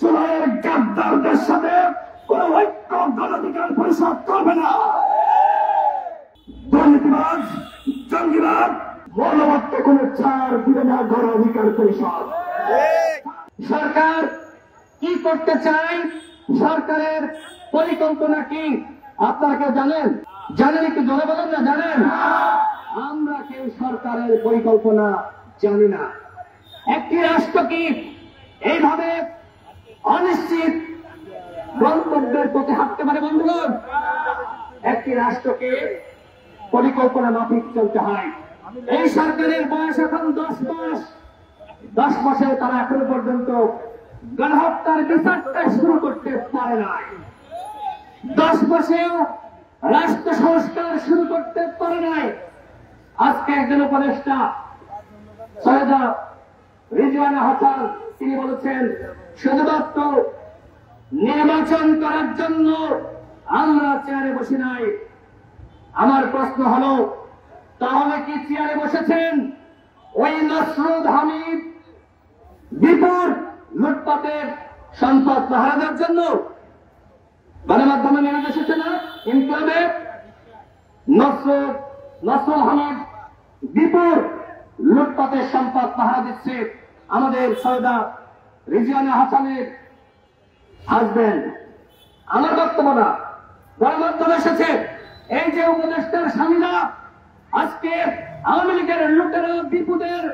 জুলাইয়ের গাদ্দারদের সাথে কোন ঐক্য গণ অধিকার পরিষদ করবে না। দুর্নীতিবাদ, জঙ্গিবাদ, মৌলবাদকে কোন ছাড় দিবে না গণ অধিকার পরিষদ। সরকার কি করতে চায়, সরকারের পরিকল্পনা কি আপনারা কেউ জানেন? জানেন? একটু জোরে বলেন না জানেন? আমরা কেউ সরকারের পরিকল্পনা জানি না। একটি রাষ্ট্র কি এইভাবে অনিশ্চিত গন্তব্যের পথে হাঁটতে পারে? বন্ধুগণ, একটি রাষ্ট্রকে পরিকল্পনা মাফিক চলতে হয়। এই সরকারের বয়স এখন 10 মাস। 10 মাসে তারা এখনো পর্যন্ত গণহত্যার বিচারটা শুরু করতে পারে নাই। 10 মাসেও রাষ্ট্র সংস্কার শুরু করতে পারে নাই। আজকে একজন উপদেষ্টা সৈয়দা রিজওয়ানা হাসান তিনি বলেছেন শুধুমাত্র নির্বাচন করার জন্য আমরা চেয়ারে বসি নাই। আমার প্রশ্ন হলো, তাহলে কি চেয়ারে বসেছেন ওই নসরুল হামিদ বিপুল লুটপাটের সম্পদ পাহারাদের জন্য? গণমাধ্যমে নেমে এসেছে না ইনকলাবে নসরুল হামিদ বিপুল লুটপাটের সম্পদ পাহারা দিচ্ছে আমাদের সৈয়দা রিজওয়ানা হাসানের হাজবেন্ড। আমার বক্তব্য না, গণমাধ্যমে এসেছে এই যে উপদেষ্টার স্বামীরা আজকে আওয়ামী লীগের লুটেরা বিপুলের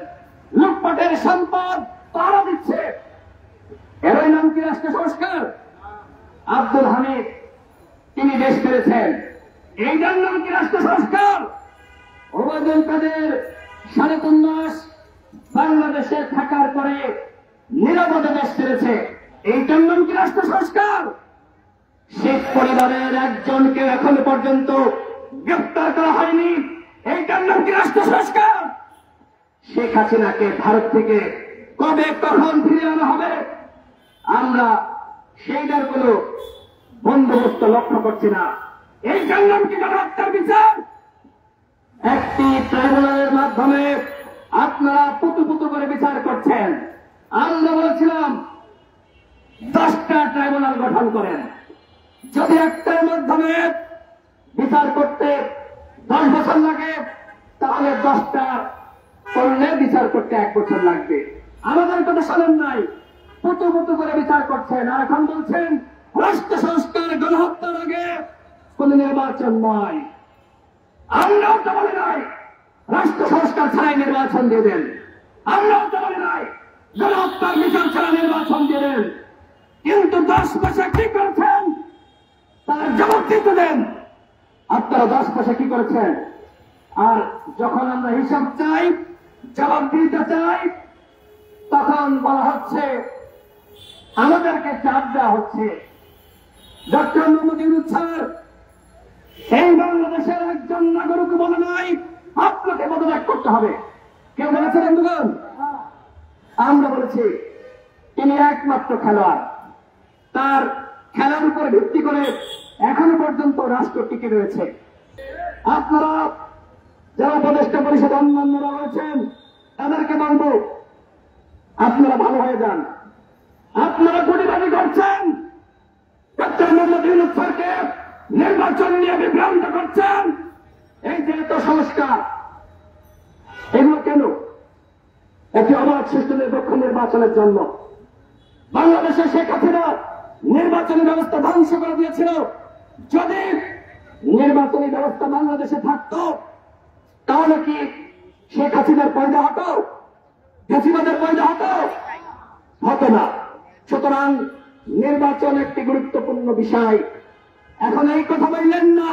লুটপাটের সম্পদ পাহারা দিচ্ছে, এরই নাম কি রাষ্ট্র সংস্কার? আব্দুল হামিদ তিনি দেশ পেরেছেন, এইটার নাম কি রাষ্ট্র সংস্কার? ওবায়দুল কাদের 3.5 মাস বাংলাদেশে থাকার পরে নিরাপদে দেশ পেরেছে, এইটার নাম কি রাষ্ট্র সংস্কার? শেখ পরিবারের একজনকে এখন পর্যন্ত গ্রেফতার করা হয়নি, এইটার নাম কি রাষ্ট্র সংস্কার? শেখ হাসিনাকে ভারত থেকে কবে কখন ফিরে আনা হবে আমরা সেইটার কোন বন্দোবস্ত লক্ষ্য করছি না। এইটার নাম কি গণহত্যার বিচার? একটি ট্রাইব্যুনালের মাধ্যমে আপনারা পুতু পুতু করে বিচার করছেন। আমরা বলেছিলাম 10টা ট্রাইব্যুনাল গঠন করেন, যদি একটার মাধ্যমে বিচার করতে 10 বছর লাগে তাহলে 10টা করলে বিচার করতে 1 বছর লাগবে। আমাদের কথা শোনেন নাই, পুতু পুতু করে বিচার করছেন, আর এখন বলছেন রাষ্ট্র সংস্কার গণহত্যার আগে কোন নির্বাচন নয়। আমরাও তো বলি নাই রাষ্ট্র সংস্কার ছাড়াই নির্বাচন দিয়ে দেন, আমরাও তো বলি নাই গণহত্যার বিচার ছাড়া নির্বাচন দিয়ে দেন, কিন্তু 10 মাসে কি করেছেন তার জবাব দিতে দেন। আপনারা 10 মাসে কি করেছেন? আর যখন আমরা হিসাব চাই, জবাব দিতে চাই, তখন বলা হচ্ছে আমাদেরকে চাপ দেওয়া হচ্ছে। ডক্টর মোহাম্মদ ইউনূস স্যার এই বাংলাদেশের একজন নাগরিক বলে নাই আপনাকে পদত্যাগ করতে হবে। কেউ বলেছে বন্ধুগণ? আমরা বলেছি তিনি একমাত্র খেলোয়াড়, তার খেলার উপর ভিত্তি করে এখনো পর্যন্ত রাষ্ট্র টিকে রয়েছে। আপনারা যারা উপদেষ্টা পরিষদ অন্যান্যরা রয়েছেন তাদেরকে বলব আপনারা ভালো হয়ে যান। আপনারা গুটিবাজি করছেন, ডক্টর মোহাম্মদ ইউনূস স্যারকে নির্বাচন নিয়ে বিভ্রান্ত করছেন। এই যে এত সংস্কার, এগুলো কেন? একটি অবাধ সুষ্ঠু নিরপেক্ষ নির্বাচনের জন্য। বাংলাদেশে শেখ হাসিনা নির্বাচনী ব্যবস্থা ধ্বংস করে দিয়েছিল। যদি নির্বাচনী ব্যবস্থা বাংলাদেশে থাকতো তাহলে কি শেখ হাসিনার পয়দা হতো? ফ্যাসিবাদের পয়দা হতো? হতো না। সুতরাং নির্বাচন একটি গুরুত্বপূর্ণ বিষয়। এখন এই কথা বললেন না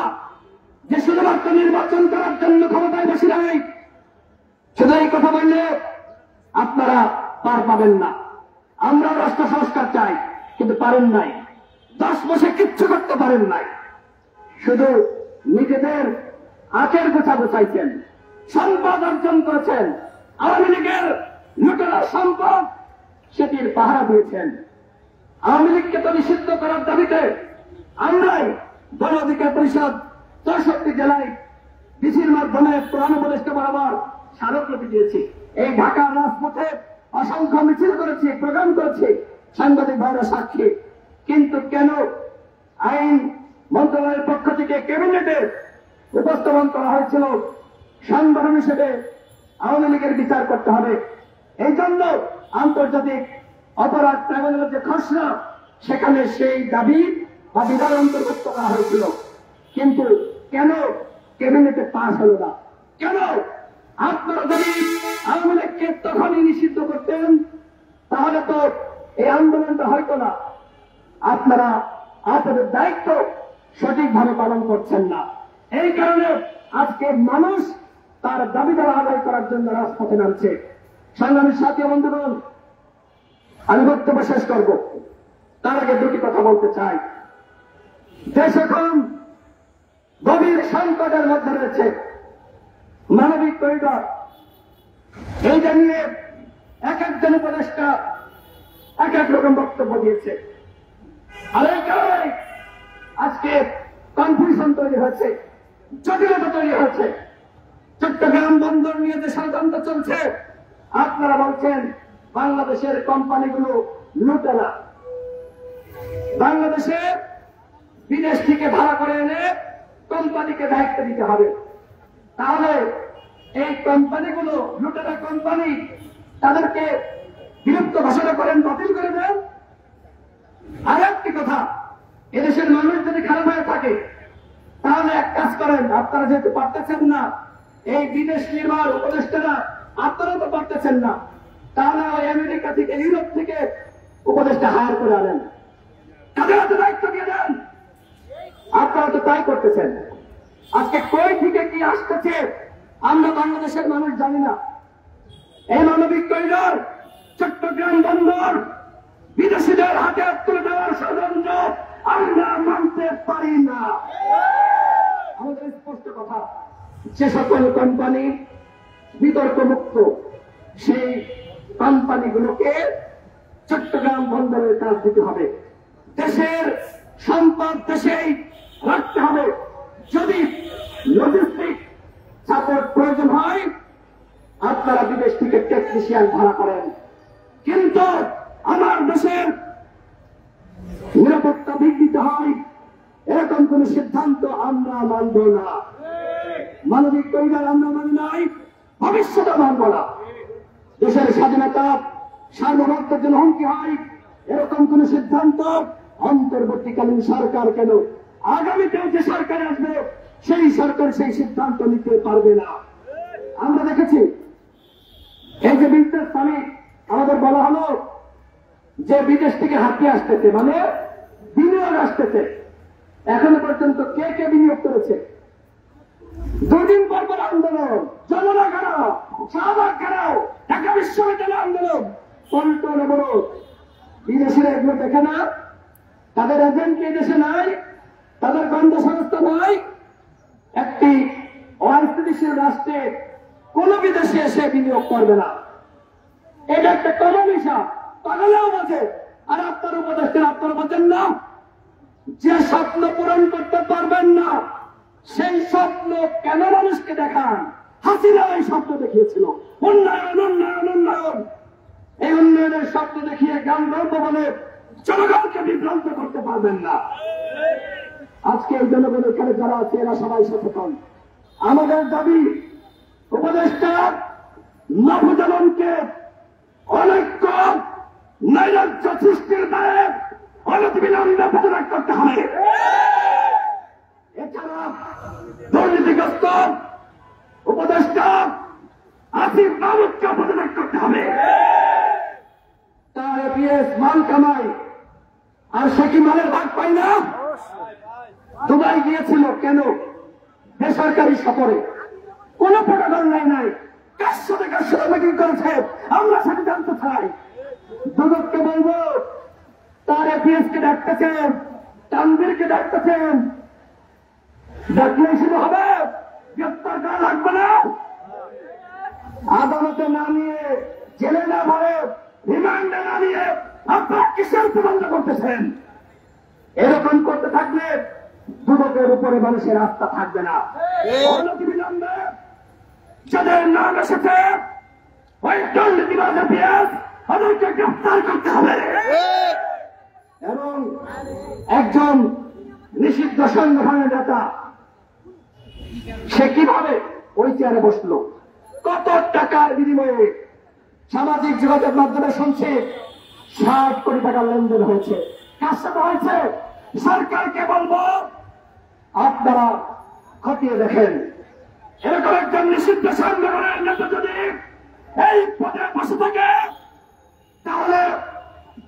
যে শুধুমাত্র নির্বাচন করার জন্য ক্ষমতায় বসে নাই, শুধু এই কথা বললে আপনারা পার পাবেন না। আমরা রাষ্ট্র সংস্কার চাই, কিন্তু পারেন নাই। 10 মাসে কিচ্ছু করতে পারেন নাই, শুধু নিজেদের আখের গোছা গোছাইছেন, সম্পদ অর্জন করেছেন, আওয়ামী লীগের লুটেরা সম্পদ সেটির পাহারা দিয়েছেন। আওয়ামী লীগকে তো নিষিদ্ধ করার দাবিতে আমরাই গণ অধিকার পরিষদ 64 জেলায় ডিসির মাধ্যমে প্রধান উপদেষ্টা বরাবর স্মারকলিপি দিয়েছি। এই ঢাকার রাজপথে অসংখ্য মিছিল করেছি, প্রোগ্রাম করেছি, সাংবাদিক ভাইরা সাক্ষী। কিন্তু কেন আইন মন্ত্রণালয়ের পক্ষ থেকে ক্যাবিনেটে উপস্থাপন করা হয়েছিল সংগঠন হিসেবে আওয়ামী লীগের বিচার করতে হবে, এই জন্য আন্তর্জাতিক অপরাধ ট্রাইব্যুনালের যে খসড়া সেখানে সেই দাবি বা বিধান অন্তর্ভুক্ত করা হয়েছিল। কিন্তু কেন ক্যাবিনেটে পাস হলো না? কেন? আপনারা যদি আওয়ামী লীগকে তখনই নিষিদ্ধ করতেন তাহলে তো এই আন্দোলনটা হয়তো না। আপনারা আপনাদের দায়িত্ব সঠিকভাবে পালন করছেন না। এই কারণে আজকে মানুষ তার দাবি দাবা আদায় করার জন্য রাজপথে নামছে। সংগ্রামী সাথী বন্ধুগণ, আমি বক্তব্য শেষ করব, তার আগে দুটি কথা বলতে চাই। দেশ এখন গভীর সংকটের মধ্যে রয়েছে। মানবিক করিডর এইটা নিয়ে এক একজন উপদেষ্টা এক এক রকম বক্তব্য দিয়েছে। আর এই কারণে আজকে কনফিউশন তৈরি হয়েছে, জটিলতা তৈরি হয়েছে। চট্টগ্রাম বন্দর নিয়ে যে ষড়যন্ত্র চলছে, আপনারা বলছেন বাংলাদেশের কোম্পানিগুলো লুটেরা, বাংলাদেশে বিদেশ থেকে ভাড়া করে এনে কোম্পানিকে দায়িত্ব দিতে হবে। তাহলে এই কোম্পানিগুলো লুটেরা কোম্পানি, তাদেরকে বিলুপ্ত ঘোষণা করেন, বাতিল করে দেন। আর একটি কথা, এদেশের মানুষ যদি খারাপ হয়ে থাকে তাহলে এক কাজ করেন, আপনারা যেহেতু পারতেছেন না, এই বিদেশ নির্মাণ উপদেষ্টারা আপনারা তো পারতেছেন না, তাহলে ওই আমেরিকা থেকে ইউরোপ থেকে উপদেষ্টা হায়ার করে আনেন, তাদের হাতে দায়িত্ব দিয়ে দেন। আপনারা তো তাই করতেছেন। আজকে কই থেকে কি আসতেছে আমরা বাংলাদেশের মানুষ জানি না। এই মানবিক করিডর, চট্টগ্রাম বন্দর বিদেশিদের হাতে তুলে দেওয়ার ষড়যন্ত্র আমরা মানতে পারি না। আমাদের স্পষ্ট কথা, যে সকল কোম্পানি বিতর্ক মুক্ত সেই কোম্পানিগুলোকে চট্টগ্রাম বন্দরের কাজ দিতে হবে। দেশের সম্পদ দেশেই রাখতে হবে। যদি লজিস্টিক সাপোর্ট প্রয়োজন হয় আপনারা বিদেশ থেকে টেকনিশিয়ান ভাড়া করেন, কিন্তু আমার দেশের নিরাপত্তা বিঘ্নিত হয় এরকম কোন সিদ্ধান্ত আমরা মানব না। মানবিক করিডর আমরা মানি নাই, ভবিষ্যতে মানব না। দেশের স্বাধীনতা সার্বভৌমত্বের জন্য হুমকি হয় এরকম কোন সিদ্ধান্ত অন্তর্বর্তীকালীন সরকার কেন, আগামীতেও যে সরকার আসবে সেই সরকার সেই সিদ্ধান্ত নিতে পারবে না। আমরা দেখেছি এই যে বিজনেস সামিট আমাদের বলা হলো যে বিদেশ থেকে হাতিয়ে আসতেছে, মানে বিনিয়োগ আসতেছে। এখনো পর্যন্ত কে কে বিনিয়োগ করেছে? দুদিন পর পর আন্দোলন, যমুনা ঘেরাও, শাহবাগ ঘেরাও, ঢাকা বিশ্ববিদ্যালয় আন্দোলন, পল্টন অবরোধ। বিদেশিরা এগুলো দেখে না? তাদের এজেন্ট এই দেশে নাই, তাদের গন্ধ সংস্থা নাই। একটি অস্থিতিশীল রাষ্ট্রে কোন বিদেশি এসে বিনিয়োগ করবে না। এটা একটা কমন হিসাব, পাগলেও বোঝে। আর আপনার উপদেষ্টা আপনারা বোঝেন না? যে স্বপ্ন পূরণ করতে পারবেন না সেই স্বপ্ন কেন মানুষকে দেখান? হাসিনা এই স্বপ্ন দেখিয়েছিল, উন্নয়ন উন্নয়ন উন্নয়ন। এই উন্নয়নের স্বপ্ন দেখিয়ে গান গল্প বলে জনগণকে বিভ্রান্ত করতে পারবেন না। আজকে এই জনগণের এখানে যারা আছে এরা সবাই সচেতন। আমাদের দাবি উপদেষ্টা মাহফুজ আলমকে অনৈক্য নৈরাজ্য সৃষ্টির দায়ে অনতিবিলম্বে পদত্যাগ করতে হবে। এছাড়া দুর্নীতিগ্রস্ত উপদেষ্টা আসিফ মাহমুদকে পদত্যাগ করতে হবে। তার এপিএস মাল কামাই, আর সে কি মালের ভাগ পাই না? দুবাই গিয়েছিল কেন? বেসরকারি সফরে, কোন প্রোটোকল নাই। কার সাথে মিটিং করেছে আমরা সেটা জানতে চাই। দুদককে বলবো তার এপিএস কে ডাকতেছেন, তানভীরকে ডাকতেছেন, ডাকলে শুরু হবে, গ্রেপ্তার করা লাগবে না। আদালতে না নিয়ে, জেলে না ভরে, রিমান্ডে না নিয়ে আপনারা কিসের তদন্ত করতেছেন? এরকম করতে থাকলে দুদকের উপরে মানুষের আস্থা থাকবে না। অনতিবিলম্বে যাদের নাম এসেছে ওই দুর্নীতিবাজ এপিএস তাদেরকে গ্রেফতার করতে হবে। এবং একজন নিষিদ্ধ সংগঠনের নেতা সে কিভাবে ওই চেয়ারে বসলো, কত টাকার বিনিময়ে সামাজিক যোগাযোগ মাধ্যমে শুনছে 60 কোটি টাকার লেনদেন হয়েছে। কার সাথে হয়েছে? সরকারকে বলবো আপনারা খতিয়ে দেখেন। এরকম একজন নিষিদ্ধ সংগঠনের নেতা যদি এই পদে বসে থাকে তাহলে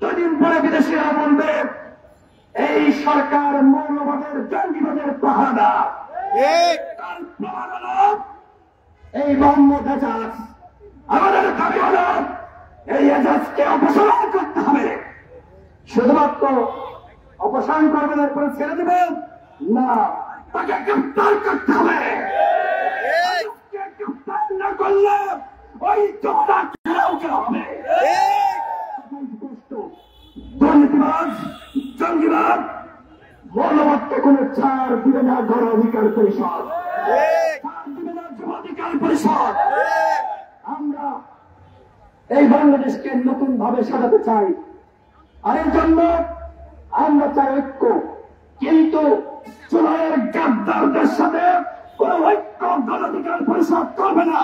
দুদিন পরে বিদেশিরা বলবে এই সরকার মৌলবাদের জঙ্গিবাদের পাহাড়া। তার প্রমাণ হলো এই মোহাম্মদ এজাজ। আমাদের দাবি হল এই এজাজকে অপসারণ করতে হবে। শুধুমাত্র অপসারণ করবেন এরপরে ছেড়ে দেবেন না, তাকে গ্রেফতার করতে হবে। গ্রেফতার না করলে ওই জমানা ঘেরাও করা হবে। দুর্নীতিবাজ জঙ্গিবাদ মৌলবাদকে কোন ছাড় দিবে না গণ অধিকার পরিষদ, ছাড় দিবে না যুব অধিকার পরিষদ। আমরা এই বাংলাদেশকে নতুন ভাবে সাজাতে চাই, আর এর জন্য আমরা চাই ঐক্য। কিন্তু জুলাইয়ের গাদ্দারদের সাথে কোন ঐক্য গণ অধিকার পরিষদ করবে না।